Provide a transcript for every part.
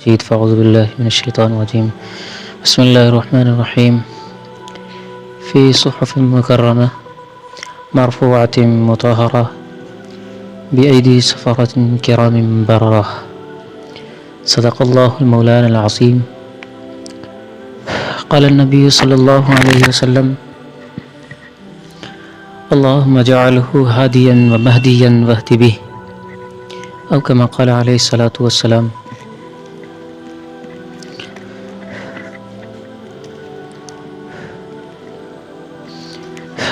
المجيد فأعوذ بالله من الشيطان الرجيم بسم الله الرحمن الرحيم في صحف مكرمة مرفوعة مطهرة بأيدي سفرة كرام بررة صدق الله المولانا العظيم. قال النبي صلى الله عليه وسلم اللهم اجعله هاديا ومهديا واهد به، او كما قال علیہ الصلاۃ والسلام.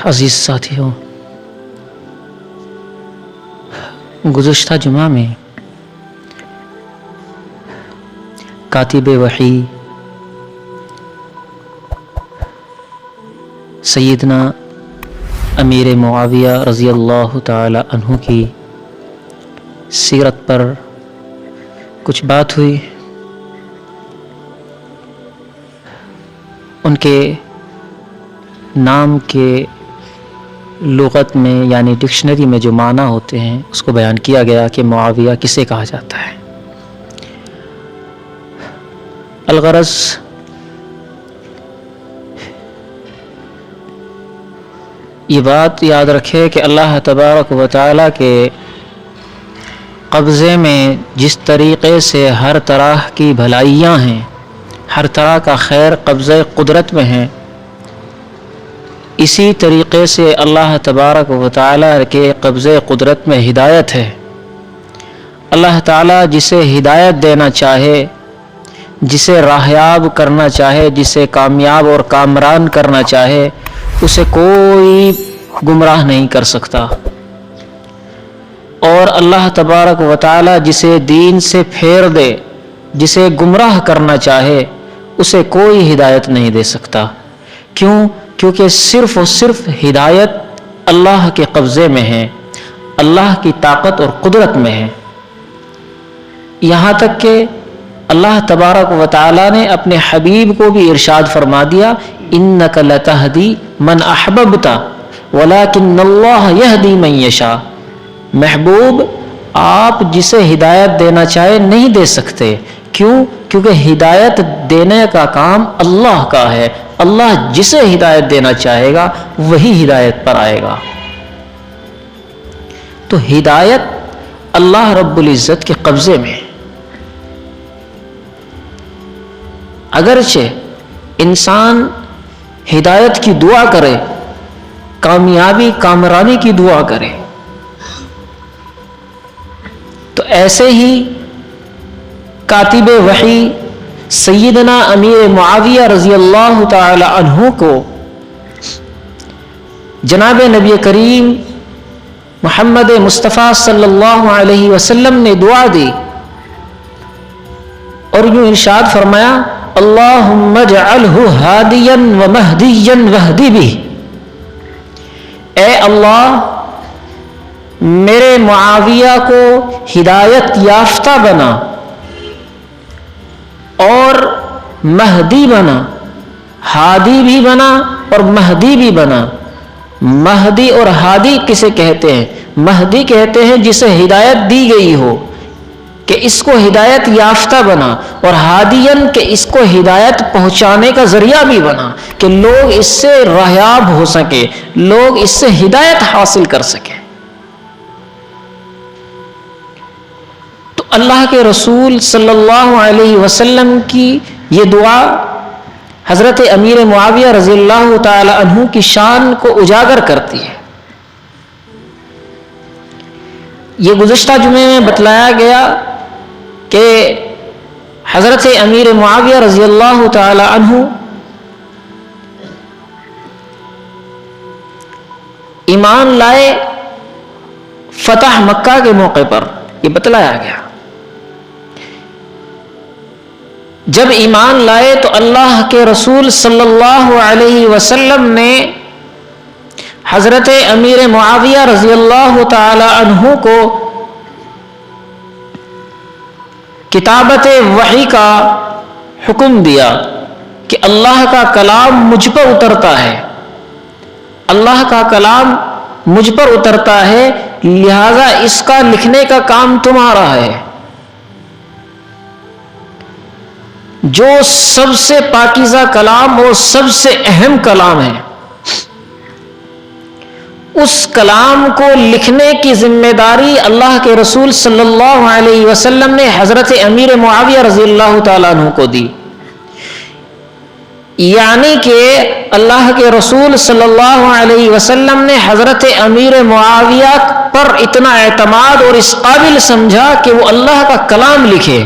عزیز ساتھیوں، گزشتہ جمعہ میں کاتب وحی سیدنا امیر معاویہ رضی اللہ تعالی عنہ کی سیرت پر کچھ بات ہوئی. ان کے نام کے لغت میں یعنی ڈکشنری میں جو معنی ہوتے ہیں اس کو بیان کیا گیا کہ معاویہ کسے کہا جاتا ہے. الغرض یہ بات یاد رکھے کہ اللہ تبارک و تعالیٰ کے قبضے میں جس طریقے سے ہر طرح کی بھلائیاں ہیں، ہر طرح کا خیر قبضے قدرت میں ہے، اسی طریقے سے اللہ تبارک و تعالیٰ کے قبضے قدرت میں ہدایت ہے. اللہ تعالیٰ جسے ہدایت دینا چاہے، جسے راہیاب کرنا چاہے، جسے کامیاب اور کامران کرنا چاہے، اسے کوئی گمراہ نہیں کر سکتا. اور اللہ تبارک و تعالی جسے دین سے پھیر دے، جسے گمراہ کرنا چاہے، اسے کوئی ہدایت نہیں دے سکتا. کیوں؟ کیونکہ صرف اور صرف ہدایت اللہ کے قبضے میں ہے، اللہ کی طاقت اور قدرت میں ہے. یہاں تک کہ اللہ تبارک و تعالی نے اپنے حبیب کو بھی ارشاد فرما دیا انک لتہدی من احببت ولکن اللہ یہدی من یشاء. محبوب، آپ جسے ہدایت دینا چاہے نہیں دے سکتے. کیوں؟ کیونکہ ہدایت دینے کا کام اللہ کا ہے. اللہ جسے ہدایت دینا چاہے گا وہی ہدایت پر آئے گا. تو ہدایت اللہ رب العزت کے قبضے میں. اگرچہ انسان ہدایت کی دعا کرے، کامیابی کامرانی کی دعا کرے، تو ایسے ہی کاتب وحی سیدنا امیر معاویہ رضی اللہ تعالی عنہ کو جناب نبی کریم محمد مصطفیٰ صلی اللہ علیہ وسلم نے دعا دی اور یوں ارشاد فرمایا اللہم اجعلہ ہادیا ومہدیا واہد بہ. اے اللہ، میرے معاویہ کو ہدایت یافتہ بنا اور مہدی بنا. ہادی بھی بنا اور مہدی بھی بنا. مہدی اور ہادی کسے کہتے ہیں؟ مہدی کہتے ہیں جسے ہدایت دی گئی ہو کہ اس کو ہدایت یافتہ بنا، اور ہادین کہ اس کو ہدایت پہنچانے کا ذریعہ بھی بنا کہ لوگ اس سے راہیاب ہو سکے، لوگ اس سے ہدایت حاصل کر سکیں. تو اللہ کے رسول صلی اللہ علیہ وسلم کی یہ دعا حضرت امیر معاویہ رضی اللہ تعالی عنہ کی شان کو اجاگر کرتی ہے. یہ گزشتہ جمعے میں بتلایا گیا کہ حضرت امیر معاویہ رضی اللہ تعالی عنہ ایمان لائے فتح مکہ کے موقع پر. یہ بتلایا گیا جب ایمان لائے تو اللہ کے رسول صلی اللہ علیہ وسلم نے حضرت امیر معاویہ رضی اللہ تعالی عنہ کو کتابت وحی کا حکم دیا کہ اللہ کا کلام مجھ پر اترتا ہے، اللہ کا کلام مجھ پر اترتا ہے، لہذا اس کا لکھنے کا کام تمہارا ہے. جو سب سے پاکیزہ کلام اور سب سے اہم کلام ہے، اس کلام کو لکھنے کی ذمہ داری اللہ کے رسول صلی اللہ علیہ وسلم نے حضرت امیر معاویہ رضی اللہ تعالیٰ عنہ کو دی. یعنی کہ اللہ کے رسول صلی اللہ علیہ وسلم نے حضرت امیر معاویہ پر اتنا اعتماد اور اس قابل سمجھا کہ وہ اللہ کا کلام لکھے.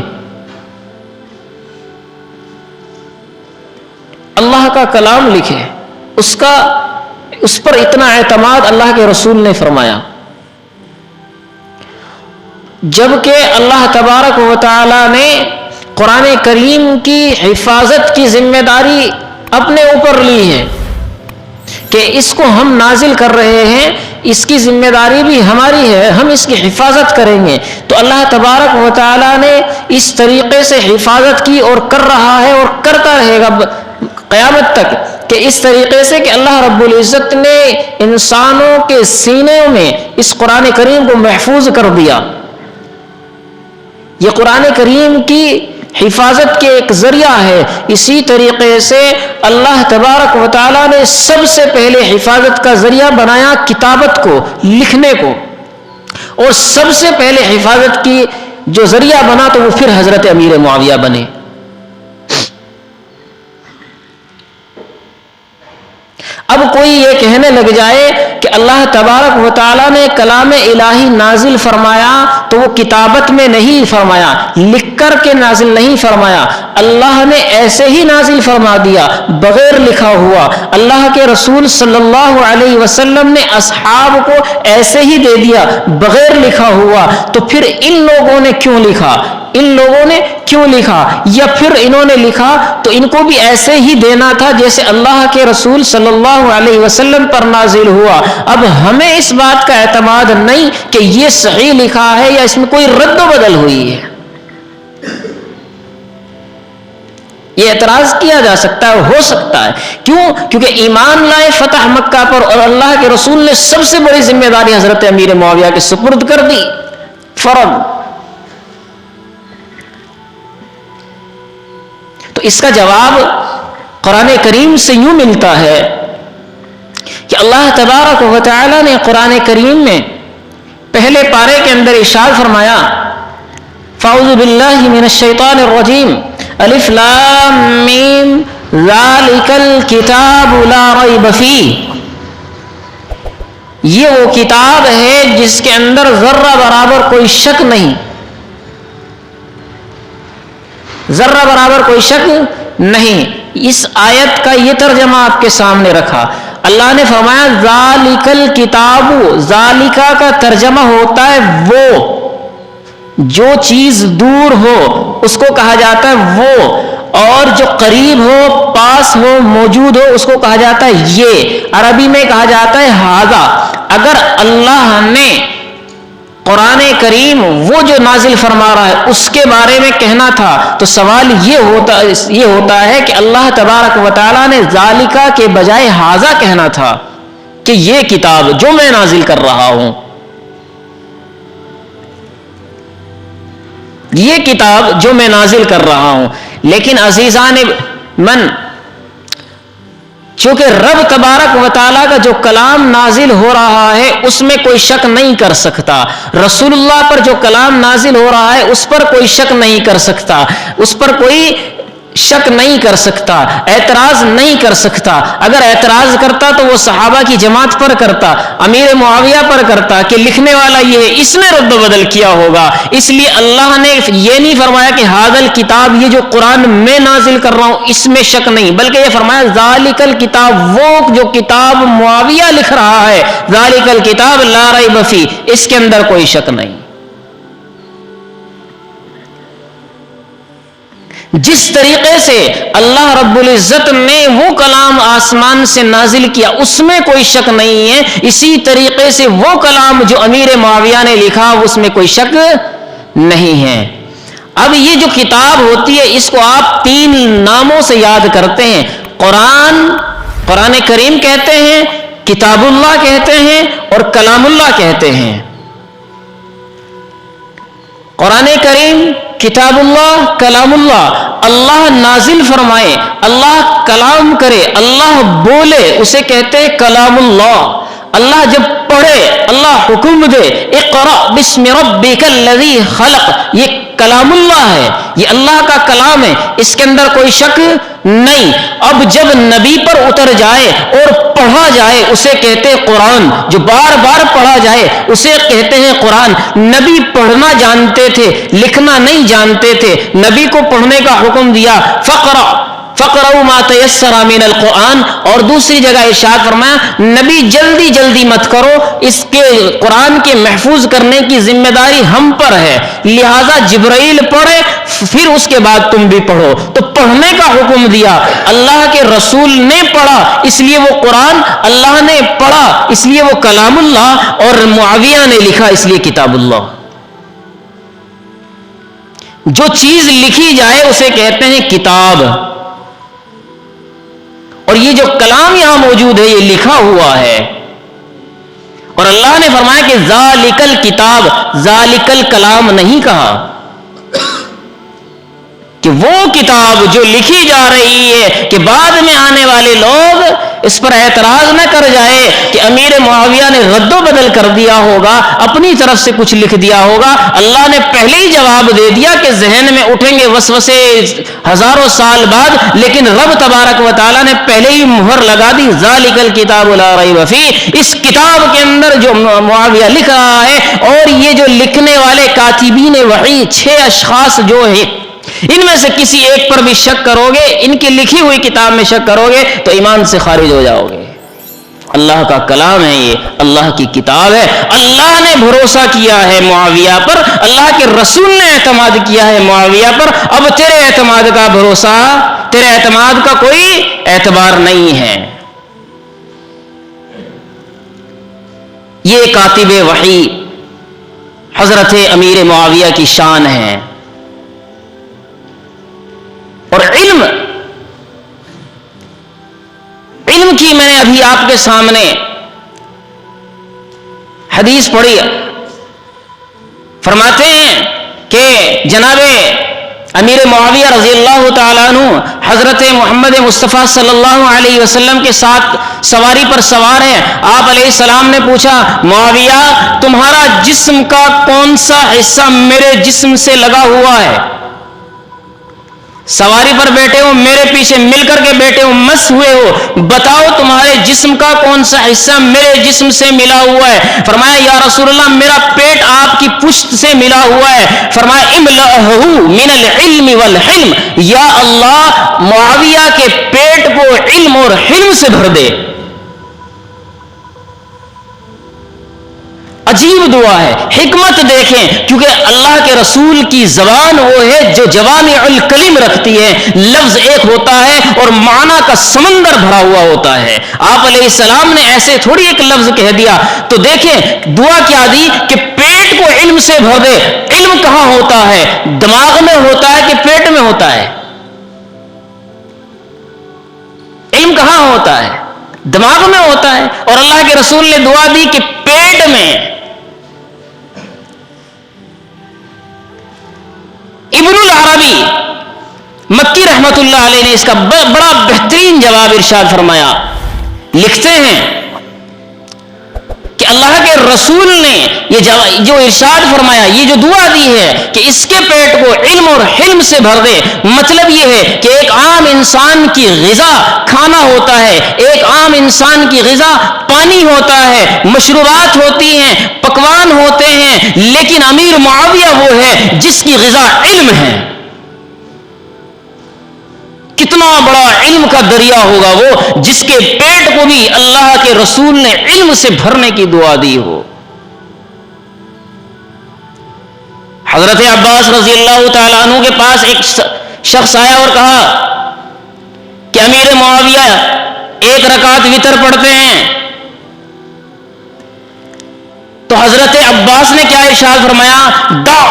اللہ کا کلام لکھے، اس پر اتنا اعتماد اللہ کے رسول نے فرمایا. جبکہ اللہ تبارک و تعالی نے قرآن کریم کی حفاظت کی ذمہ داری اپنے اوپر لی ہے کہ اس کو ہم نازل کر رہے ہیں، اس کی ذمہ داری بھی ہماری ہے، ہم اس کی حفاظت کریں گے. تو اللہ تبارک و تعالی نے اس طریقے سے حفاظت کی اور کر رہا ہے اور کرتا رہے گا قیامت تک، کہ اس طریقے سے کہ اللہ رب العزت نے انسانوں کے سینوں میں اس قرآن کریم کو محفوظ کر دیا. یہ قرآن کریم کی حفاظت کے ایک ذریعہ ہے. اسی طریقے سے اللہ تبارک و تعالیٰ نے سب سے پہلے حفاظت کا ذریعہ بنایا کتابت کو، لکھنے کو، اور سب سے پہلے حفاظت کی جو ذریعہ بنا تو وہ پھر حضرت امیر معاویہ بنے. اب کوئی یہ کہنے لگ جائے کہ اللہ تبارک و تعالیٰ نے کلام الہی نازل فرمایا تو وہ کتابت میں نہیں فرمایا، لکھ کر کے نازل نہیں فرمایا، اللہ نے ایسے ہی نازل فرما دیا بغیر لکھا ہوا. اللہ کے رسول صلی اللہ علیہ وسلم نے اصحاب کو ایسے ہی دے دیا بغیر لکھا ہوا. تو پھر ان لوگوں نے کیوں لکھا؟ یا پھر انہوں نے لکھا تو ان کو بھی ایسے ہی دینا تھا جیسے اللہ کے رسول صلی اللہ علیہ وسلم پر نازل ہوا. اب ہمیں اس بات کا اعتماد نہیں کہ یہ صحیح لکھا ہے یا اس میں کوئی رد و بدل ہوئی ہے. یہ اعتراض کیا جا سکتا ہے، ہو سکتا ہے. کیوں؟ کیونکہ ایمان لائے فتح مکہ پر اور اللہ کے رسول نے سب سے بڑی ذمہ داری حضرت امیر معاویہ کے سپرد کر دی، فرض. تو اس کا جواب قرآن کریم سے یوں ملتا ہے کہ اللہ تبارک و تعالی نے قرآن کریم میں پہلے پارے کے اندر ارشاد فرمایا، فاعوذ باللہ من الشیطان الرجیم، الف لام میم ذالک الکتاب لا ریب فیہ. یہ وہ کتاب ہے جس کے اندر ذرہ برابر کوئی شک نہیں، ذرہ برابر کوئی شک نہیں. اس آیت کا یہ ترجمہ آپ کے سامنے رکھا. اللہ نے فرمایا ذالک الکتاب، ذالکا کا ترجمہ ہوتا ہے وہ، جو چیز دور ہو اس کو کہا جاتا ہے وہ، اور جو قریب ہو، پاس ہو، موجود ہو اس کو کہا جاتا ہے یہ. عربی میں کہا جاتا ہے ھذا. اگر اللہ نے قرآن کریم وہ جو نازل فرما رہا ہے اس کے بارے میں کہنا تھا تو سوال یہ ہوتا ہے کہ اللہ تبارک و تعالیٰ نے ذالکا کے بجائے ھذا کہنا تھا کہ یہ کتاب جو میں نازل کر رہا ہوں، یہ کتاب جو میں نازل کر رہا ہوں. لیکن عزیزان من، چونکہ رب تبارک و تعالیٰ کا جو کلام نازل ہو رہا ہے اس میں کوئی شک نہیں کر سکتا، رسول اللہ پر جو کلام نازل ہو رہا ہے اس پر کوئی شک نہیں کر سکتا، اس پر کوئی شک نہیں کر سکتا، اعتراض نہیں کر سکتا. اگر اعتراض کرتا تو وہ صحابہ کی جماعت پر کرتا، امیر معاویہ پر کرتا کہ لکھنے والا یہ ہے، اس نے رد و بدل کیا ہوگا. اس لیے اللہ نے یہ نہیں فرمایا کہ ھذا الکتاب، یہ جو قرآن میں نازل کر رہا ہوں اس میں شک نہیں، بلکہ یہ فرمایا ذالک الکتاب، وہ جو کتاب معاویہ لکھ رہا ہے، ذالک الکتاب لا ریب فیہ، اس کے اندر کوئی شک نہیں. جس طریقے سے اللہ رب العزت نے وہ کلام آسمان سے نازل کیا اس میں کوئی شک نہیں ہے، اسی طریقے سے وہ کلام جو امیر معاویہ نے لکھا اس میں کوئی شک نہیں ہے. اب یہ جو کتاب ہوتی ہے اس کو آپ 3 ناموں سے یاد کرتے ہیں. قرآن کریم کہتے ہیں، کتاب اللہ کہتے ہیں اور کلام اللہ کہتے ہیں. قرآن کریم، کتاب اللہ، کلام اللہ. اللہ نازل فرمائے، اللہ کلام کرے، اللہ بولے، اسے کہتے ہیں کلام اللہ۔ اللہ جب پڑھے، اللہ حکم دے، اقرأ بسم ربک الذی خلق، یہ کلام اللہ ہے، یہ اللہ کا کلام ہے، اس کے اندر کوئی شک نہیں۔ اب جب نبی پر اتر جائے اور پڑھا جائے اسے کہتے ہیں قرآن، جو بار بار پڑھا جائے اسے کہتے ہیں قرآن۔ نبی پڑھنا جانتے تھے، لکھنا نہیں جانتے تھے، نبی کو پڑھنے کا حکم دیا، فقرؤ ما تیسر من القرآن۔ اور دوسری جگہ ارشاد فرمایا نبی جلدی جلدی مت کرو، اس کے قرآن کے محفوظ کرنے کی ذمہ داری ہم پر ہے، لہذا جبرائیل پڑھے پھر اس کے بعد تم بھی پڑھو۔ تو پڑھنے کا حکم دیا، اللہ کے رسول نے پڑھا اس لیے وہ قرآن، اللہ نے پڑھا اس لیے وہ کلام اللہ، اور معاویہ نے لکھا اس لیے کتاب اللہ۔ جو چیز لکھی جائے اسے کہتے ہیں کتاب، اور یہ جو کلام یہاں موجود ہے یہ لکھا ہوا ہے، اور اللہ نے فرمایا کہ ذالک الکتاب، ذالک الکلام نہیں کہا، کہ وہ کتاب جو لکھی جا رہی ہے کہ بعد میں آنے والے لوگ اس پر اعتراض نہ کر جائے کہ امیر معاویہ نے رد و بدل کر دیا ہوگا، اپنی طرف سے کچھ لکھ دیا ہوگا۔ اللہ نے پہلے ہی جواب دے دیا کہ ذہن میں اٹھیں گے وسوسے ہزاروں سال بعد، لیکن رب تبارک و تعالیٰ نے پہلے ہی مہر لگا دی، ذالک الکتاب لا ریب فیہ، اس کتاب کے اندر جو معاویہ لکھ رہا ہے، اور یہ جو لکھنے والے کاتبین وحی 6 اشخاص جو ہیں، ان میں سے کسی ایک پر بھی شک کرو گے، ان کی لکھی ہوئی کتاب میں شک کرو گے تو ایمان سے خارج ہو جاؤ گے۔ اللہ کا کلام ہے، یہ اللہ کی کتاب ہے، اللہ نے بھروسہ کیا ہے معاویہ پر، اللہ کے رسول نے اعتماد کیا ہے معاویہ پر، اب تیرے اعتماد کا بھروسہ، تیرے اعتماد کا کوئی اعتبار نہیں ہے۔ یہ کاتب وحی حضرت امیر معاویہ کی شان ہے۔ اور علم کی میں نے ابھی آپ کے سامنے حدیث پڑھی، فرماتے ہیں کہ جناب امیر معاویہ رضی اللہ تعالیٰ عنہ حضرت محمد مصطفیٰ صلی اللہ علیہ وسلم کے ساتھ سواری پر سوار ہیں۔ آپ علیہ السلام نے پوچھا معاویہ تمہارا جسم کا کون سا حصہ میرے جسم سے لگا ہوا ہے؟ سواری پر بیٹھے ہو، میرے پیچھے مل کر کے بیٹھے ہو، مس ہوئے ہو، بتاؤ تمہارے جسم کا کون سا حصہ میرے جسم سے ملا ہوا ہے؟ فرمایا یا رسول اللہ میرا پیٹ آپ کی پشت سے ملا ہوا ہے۔ فرمایا املأہ من العلم والحلم، یا اللہ معاویہ کے پیٹ کو علم اور حلم سے بھر دے۔ عجیب دعا ہے، حکمت دیکھیں، کیونکہ اللہ کے رسول کی زبان وہ ہے جو جوامع الکلم رکھتی ہے، لفظ ایک ہوتا ہے اور معنی کا سمندر بھرا ہوا ہوتا ہے۔ آپ علیہ السلام نے ایسے تھوڑی ایک لفظ کہہ دیا، تو دیکھیں دعا کیا دی کہ پیٹ کو علم سے بھر دے۔ علم کہاں ہوتا ہے؟ دماغ میں ہوتا ہے کہ پیٹ میں ہوتا ہے؟ علم کہاں ہوتا ہے؟ دماغ میں ہوتا ہے، اور اللہ کے رسول نے دعا دی کہ پیٹ میں۔ ابن العربی مکی رحمت اللہ علیہ نے اس کا بڑا بہترین جواب ارشاد فرمایا، لکھتے ہیں کہ اللہ کے رسول نے یہ جو ارشاد فرمایا، یہ جو دعا دی ہے کہ اس کے پیٹ کو علم اور حلم سے بھر دے، مطلب یہ ہے کہ ایک عام انسان کی غذا کھانا ہوتا ہے، ایک عام انسان کی غذا پانی ہوتا ہے، مشروبات ہوتی ہیں، پکوان ہوتے ہیں، لیکن امیر معاویہ وہ ہے جس کی غذا علم ہے۔ کتنا بڑا علم کا دریا ہوگا وہ، جس کے پیٹ کو بھی اللہ کے رسول نے علم سے بھرنے کی دعا دی ہو۔ حضرت عباس رضی اللہ تعالیٰ عنہ کے پاس ایک شخص آیا اور کہا کہ امیر معاویہ 1 رکعت وتر پڑھتے ہیں، تو حضرت عباس نے کیا ارشاد فرمایا؟ دع،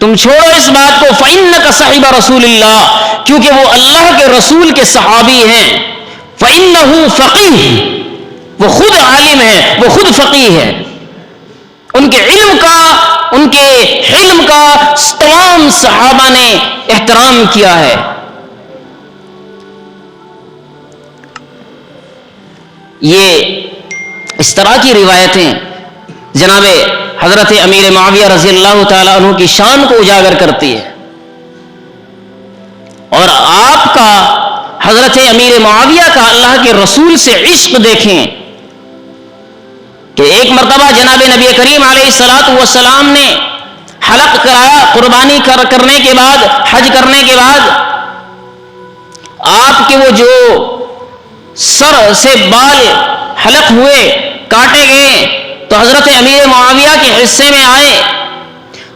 تم چھوڑو اس بات کو، فإنک صاحب رسول اللہ، کیونکہ وہ اللہ کے رسول کے صحابی ہیں، فإنہ فقیہ، وہ خود عالم ہے، وہ خود فقیہ ہے، ان کے علم کا ان کے حلم کا تمام صحابہ نے احترام کیا ہے. یہ اس طرح کی روایتیں جناب حضرت امیر معاویہ رضی اللہ تعالی عنہ کی شان کو اجاگر کرتی ہے. اور آپ کا حضرت امیر معاویہ کا اللہ کے رسول سے عشق دیکھیں کہ ایک مرتبہ جناب نبی کریم علیہ الصلوۃ والسلام نے حلق کرایا، قربانی کرنے کے بعد، حج کرنے کے بعد آپ کے وہ جو سر سے بال حلق ہوئے، کاٹے گئے، تو حضرت امیر معاویہ کے حصے میں آئے.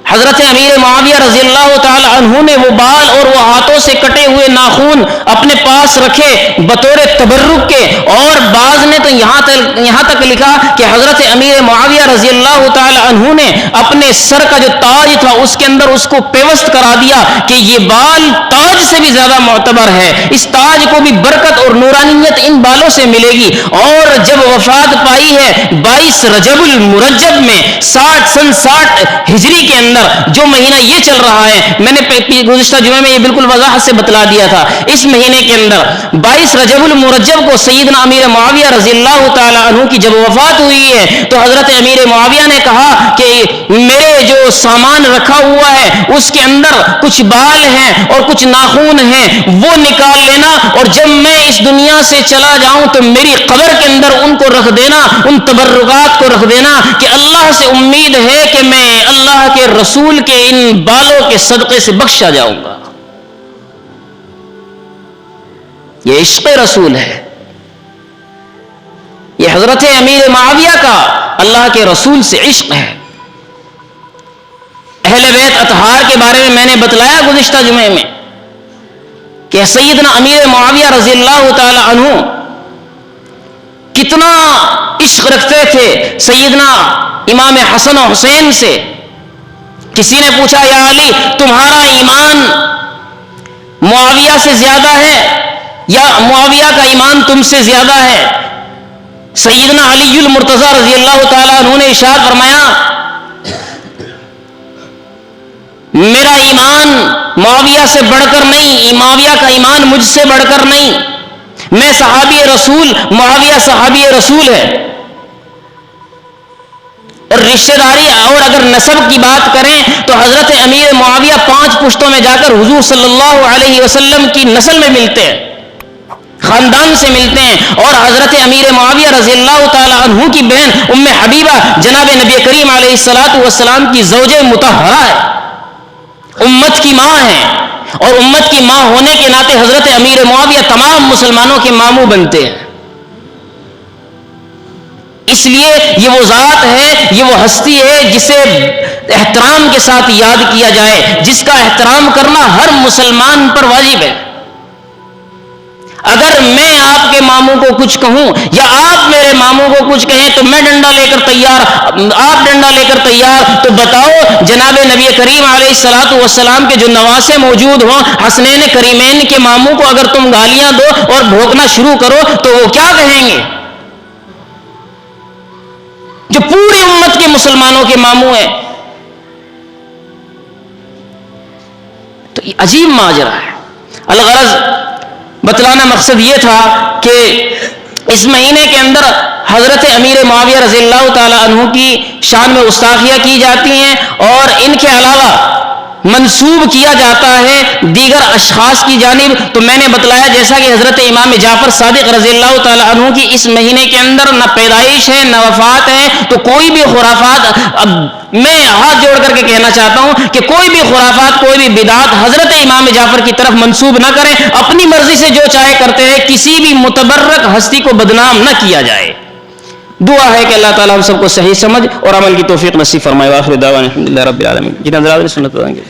حضرت امیر معاویہ رضی اللہ تعالی عنہ نے وہ بال اور وہ ہاتھوں سے کٹے ہوئے ناخون اپنے پاس رکھے بطور تبرک کے، اور بعض نے تو یہاں تک لکھا کہ حضرت امیر معاویہ رضی اللہ تعالی عنہ نے اپنے سر کا جو تاج تھا اس کے اندر اس کو پیوست کرا دیا کہ یہ بال تاج سے بھی زیادہ معتبر ہے، اس تاج کو بھی برکت اور نورانیت ان بالوں سے ملے گی. اور جب وفات پائی ہے 22 رجب المرجب میں 60 ہجری کے اندر، جو مہینہ یہ چل رہا ہے، میں نے گزشتہ جمعے میں یہ بالکل وضاحت سے بتلا دیا تھا، اس مہینے کے اندر 22 رجب المرجب کو سیدنا امیر معاویہ رضی اللہ تعالی عنہ کی جب وفات ہوئی ہے تو حضرت امیر معاویہ نے کہا کہ میرے جو سامان رکھا ہوا ہے اس کے اندر کچھ بال ہیں اور کچھ ناخون ہیں، وہ نکال لینا، اور جب میں اس دنیا سے چلا جاؤں تو میری قبر کے اندر ان کو رکھ دینا، ان تبرکات کو رکھ دینا، کہ اللہ سے امید ہے کہ میں اللہ کے رسول کے ان بالوں کے صدقے سے بخشا جاؤں گا. یہ عشق رسول ہے، یہ حضرت امیر معاویہ کا اللہ کے رسول سے عشق ہے. اہل بیت اطہار کے بارے میں میں نے بتلایا گزشتہ جمعے میں کہ سیدنا امیر معاویہ رضی اللہ تعالی عنہ کتنا عشق رکھتے تھے سیدنا امام حسن و حسین سے. کسی نے پوچھا یا علی تمہارا ایمان معاویہ سے زیادہ ہے یا معاویہ کا ایمان تم سے زیادہ ہے؟ سیدنا علی المرتضی رضی اللہ تعالی عنہ نے ارشاد فرمایا میرا ایمان معاویہ سے بڑھ کر نہیں، معاویہ کا ایمان مجھ سے بڑھ کر نہیں، میں صحابی رسول، معاویہ صحابی رسول ہے. اور رشتہ داری اور اگر نسب کی بات کریں تو حضرت امیر معاویہ 5 پشتوں میں جا کر حضور صلی اللہ علیہ وسلم کی نسل میں ملتے ہیں، خاندان سے ملتے ہیں. اور حضرت امیر معاویہ رضی اللہ تعالی عنہ کی بہن ام حبیبہ جناب نبی کریم علیہ الصلوۃ والسلام کی زوجہ مطہرہ ہے، امت کی ماں ہے، اور امت کی ماں ہونے کے ناطے حضرت امیر معاویہ تمام مسلمانوں کے ماموں بنتے ہیں. اس لیے یہ وہ ذات ہے، یہ وہ ہستی ہے جسے احترام کے ساتھ یاد کیا جائے، جس کا احترام کرنا ہر مسلمان پر واجب ہے. اگر میں آپ کے ماموں کو کچھ کہوں یا آپ میرے ماموں کو کچھ کہیں تو میں ڈنڈا لے کر تیار، آپ ڈنڈا لے کر تیار، تو بتاؤ جناب نبی کریم علیہ الصلوۃ والسلام کے جو نواسے موجود ہوں، حسنین کریمین کے ماموں کو اگر تم گالیاں دو اور بھونکنا شروع کرو تو وہ کیا کہیں گے؟ جو پوری امت کے مسلمانوں کے ماموں ہیں. تو یہ عجیب ماجرا ہے. الغرض بتلانا مقصد یہ تھا کہ اس مہینے کے اندر حضرت امیر معاویہ رضی اللہ تعالی عنہ کی شان میں گستاخیاں کی جاتی ہیں، اور ان کے علاوہ منسوب کیا جاتا ہے دیگر اشخاص کی جانب. تو میں نے بتلایا جیسا کہ حضرت امام جعفر صادق رضی اللہ تعالی عنہ کی اس مہینے کے اندر نہ پیدائش ہے نہ وفات ہے، تو کوئی بھی خرافات، اب میں ہاتھ جوڑ کر کے کہنا چاہتا ہوں کہ کوئی بھی خرافات، کوئی بھی بدعات حضرت امام جعفر کی طرف منسوب نہ کریں. اپنی مرضی سے جو چاہے کرتے ہیں، کسی بھی متبرک ہستی کو بدنام نہ کیا جائے. دعا ہے کہ اللہ تعالیٰ ہم سب کو صحیح سمجھ اور عمل کی توفیق نصیب فرمائے. وآخر دعوانا الحمدللہ رب العالمین. جن حضرات نے سنت پڑھیں گے